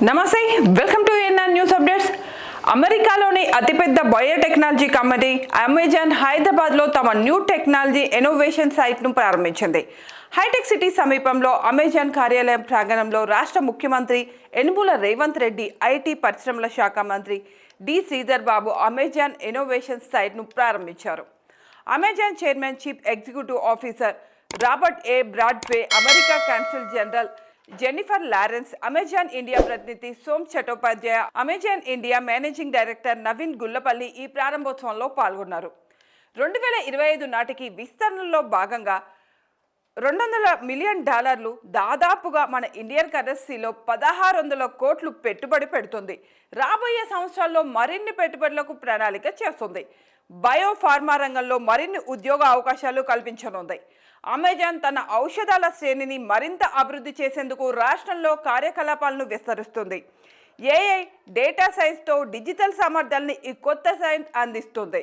నమస్తే, welcome to NR news updates. అమెరికాలోని అతిపెద్ద బయోటెక్నాలజీ కంపెనీ అమెజాన్ హైదరాబాద్లో తమ న్యూ టెక్నాలజీ ఇన్నోవేషన్ సైట్ను ప్రారంభించింది. హైటెక్ సిటీ సమీపంలో అమెజాన్ కార్యాలయం ప్రాంగణంలో రాష్ట్ర ముఖ్యమంత్రి యనుమల రేవంత్ రెడ్డి, ఐటీ పరిశ్రమల శాఖ మంత్రి D Sridhar Babu Amazon innovation సైట్ను ప్రారంభించారు. Amazon chairman, chief executive officer Robert A Broadway, America consul general Jennifer Lawrence, Amazon India ప్రతినిధి Som Chattopadhyay, Amazon India managing director Naveen Gullapalli ఈ ప్రారంభోత్సవంలో పాల్గొన్నారు. 2025 నాటికి విస్తరణలో భాగంగా $200 మిలియన్ దాదాపుగా మన ఇండియన్ కరెన్సీలో 1600 కోట్లు పెట్టుబడి పెడుతుంది. రాబోయే సంవత్సరాల్లో మరిన్ని పెట్టుబడులకు ప్రణాళిక చేస్తుంది. బయోఫార్మా రంగంలో మరిన్ని ఉద్యోగ అవకాశాలు కల్పించనుంది. అమెజాన్ తన ఔషధాల శ్రేణిని మరింత అభివృద్ధి చేసేందుకు రాష్ట్రంలో కార్యకలాపాలను విస్తరిస్తుంది. ఏఐ, డేటా సైన్స్తో డిజిటల్ సామర్థ్యాన్ని ఈ కొత్త సైన్స్ అందిస్తుంది.